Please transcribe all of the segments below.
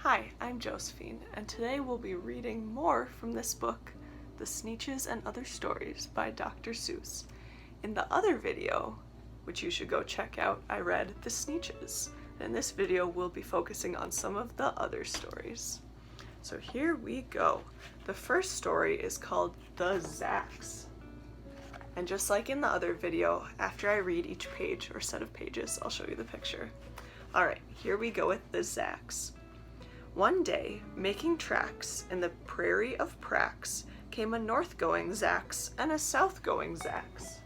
Hi, I'm Josephine, and today we'll be reading more from this book, The Sneetches and Other Stories by Dr. Seuss. In the other video, which you should go check out, I read The Sneetches. In this video, we'll be focusing on some of the other stories. So here we go. The first story is called The Zacks. And just like in the other video, after I read each page or set of pages, I'll show you the picture. Alright, here we go with The Zacks. One day, making tracks in the prairie of Prax, came a north-going Zacks and a south-going Zacks.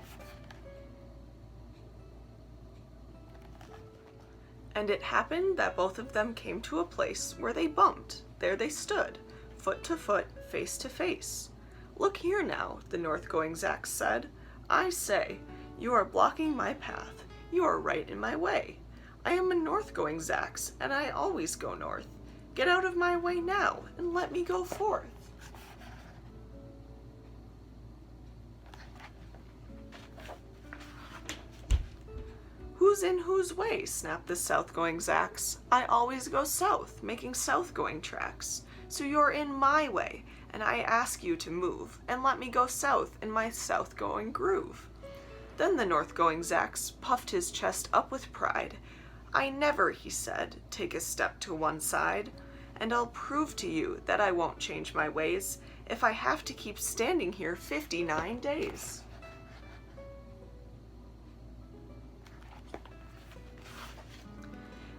And it happened that both of them came to a place where they bumped. There they stood, foot to foot, face to face. "Look here now," the north-going Zacks said. "I say, you are blocking my path. You are right in my way. I am a north-going Zacks, and I always go north. Get out of my way now, and let me go forth." "Who's in whose way?" snapped the south-going Zacks. "I always go south, making south-going tracks. So you're in my way, and I ask you to move, and let me go south in my south-going groove." Then the north-going Zacks puffed his chest up with pride. "I never," he said, "take a step to one side. And I'll prove to you that I won't change my ways if I have to keep standing here 59 days.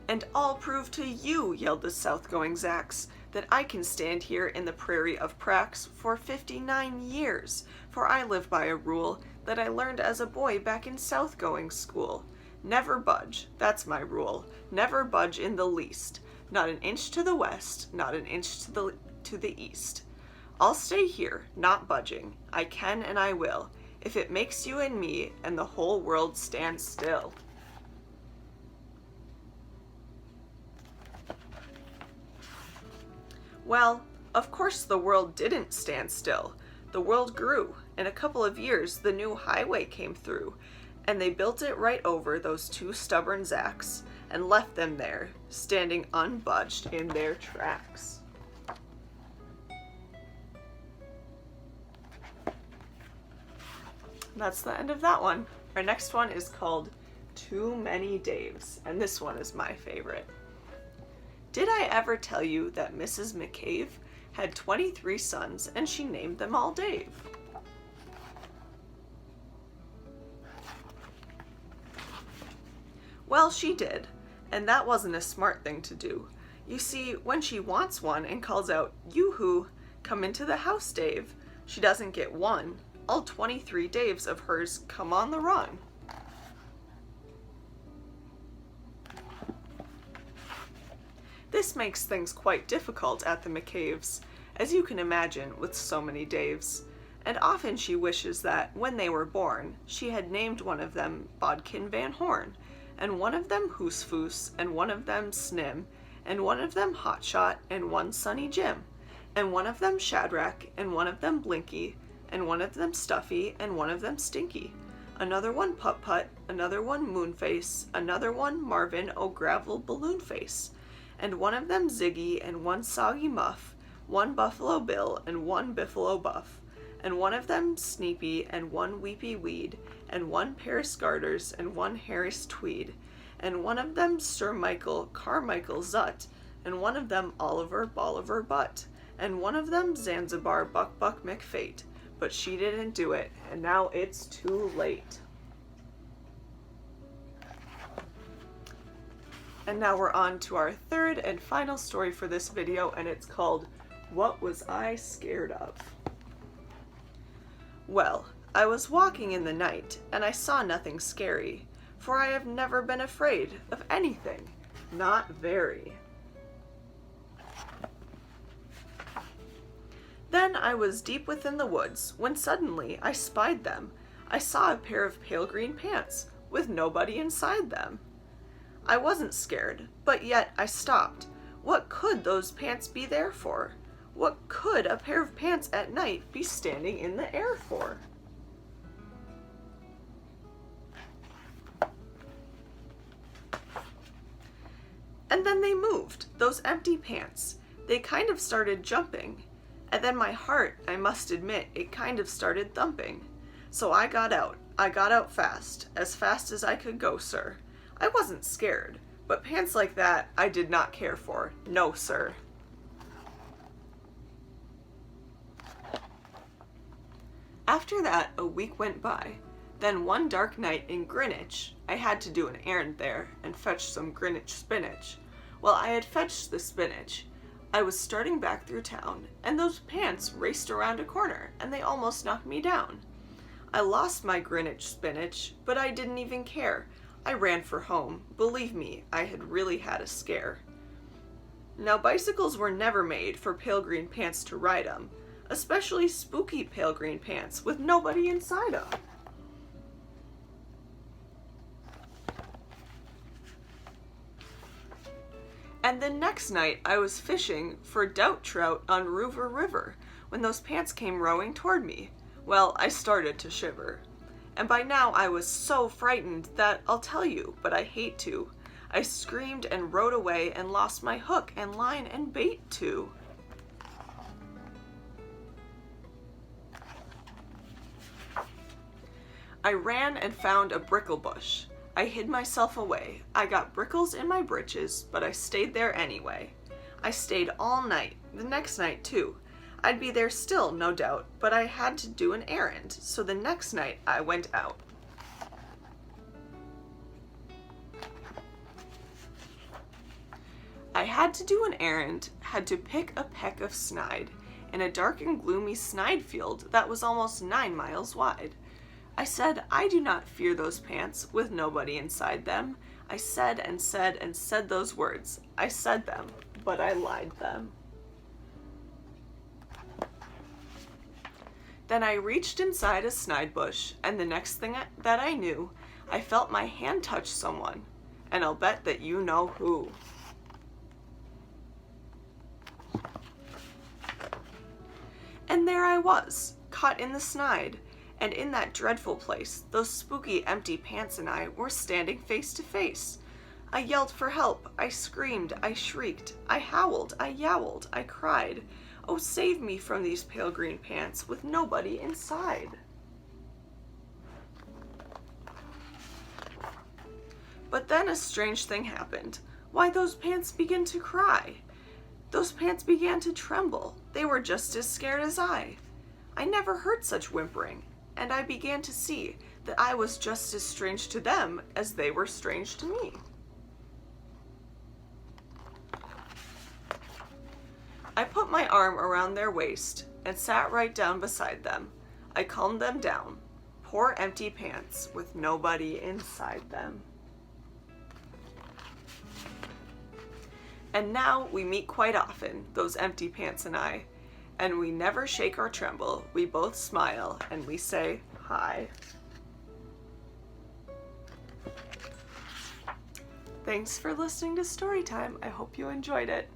"And I'll prove to you," yelled the south-going Zacks, "that I can stand here in the prairie of Prax for 59 years, for I live by a rule that I learned as a boy back in south-going school. Never budge, that's my rule, never budge in the least. Not an inch to the west, not an inch to the east. I'll stay here, not budging. I can and I will, if it makes you and me and the whole world stand still." Well, of course the world didn't stand still. The world grew. In a couple of years, the new highway came through, and they built it right over those two stubborn Zacks and left them there, standing unbudged in their tracks. That's the end of that one. Our next one is called Too Many Daves, and this one is my favorite. "Did I ever tell you that Mrs. McCabe had 23 sons and she named them all Dave?" Well, she did, and that wasn't a smart thing to do. You see, when she wants one and calls out, "Yoo-hoo, come into the house, Dave," she doesn't get one. All 23 Daves of hers come on the run. This makes things quite difficult at the McCaves, as you can imagine, with so many Daves. And often she wishes that, when they were born, she had named one of them Bodkin Van Horn, and one of them Hoosfoos, and one of them Snim, and one of them Hotshot, and one Sunny Jim, and one of them Shadrach, and one of them Blinky, and one of them Stuffy, and one of them Stinky, another one Put-Put, another one Moonface, another one Marvin O'Gravel Balloonface, and one of them Ziggy, and one Soggy Muff, one Buffalo Bill, and one Biffalo Buff, and one of them Sneepy, and one Weepy Weed, and one Paris Garters, and one Harris Tweed, and one of them Sir Michael Carmichael Zut, and one of them Oliver Bolivar Butt, and one of them Zanzibar Buck Buck McFate, but she didn't do it, and now it's too late. And now we're on to our third and final story for this video, and it's called What Was I Scared Of? Well, I was walking in the night, and I saw nothing scary, for I have never been afraid of anything, not very. Then I was deep within the woods, when suddenly I spied them. I saw a pair of pale green pants, with nobody inside them. I wasn't scared, but yet I stopped. What could those pants be there for? What could a pair of pants at night be standing in the air for? And then they moved, those empty pants. They kind of started jumping. And then my heart, I must admit, it kind of started thumping. So I got out. I got out fast as I could go, sir. I wasn't scared, but pants like that I did not care for. No, sir. After that, a week went by. Then one dark night in Greenwich, I had to do an errand there and fetch some Greenwich spinach. Well, I had fetched the spinach. I was starting back through town, and those pants raced around a corner, and they almost knocked me down. I lost my Greenwich spinach, but I didn't even care. I ran for home. Believe me, I had really had a scare. Now, bicycles were never made for pale green pants to ride 'em, especially spooky pale green pants with nobody inside 'em. And the next night I was fishing for doubt trout on Rover River when those pants came rowing toward me. Well, I started to shiver. And by now I was so frightened that I'll tell you, but I hate to. I screamed and rode away and lost my hook and line and bait too. I ran and found a brickle bush. I hid myself away. I got brickles in my britches, but I stayed there anyway. I stayed all night, the next night too. I'd be there still, no doubt, but I had to do an errand, so the next night I went out. I had to do an errand, had to pick a peck of snide, in a dark and gloomy snide field that was almost 9 miles wide. I said, I do not fear those pants with nobody inside them. I said and said and said those words. I said them, but I lied them. Then I reached inside a snide bush, and the next thing that I knew, I felt my hand touch someone, and I'll bet that you know who. And there I was, caught in the snide, and in that dreadful place, those spooky empty pants and I were standing face to face. I yelled for help, I screamed, I shrieked, I howled, I yowled, I cried. Oh, save me from these pale green pants with nobody inside. But then a strange thing happened. Why, those pants began to cry. Those pants began to tremble. They were just as scared as I. I never heard such whimpering, and I began to see that I was just as strange to them as they were strange to me. I put my arm around their waist and sat right down beside them. I calmed them down. Poor empty pants with nobody inside them. And now we meet quite often, those empty pants and I, and we never shake or tremble. We both smile and we say hi. Thanks for listening to Storytime. I hope you enjoyed it.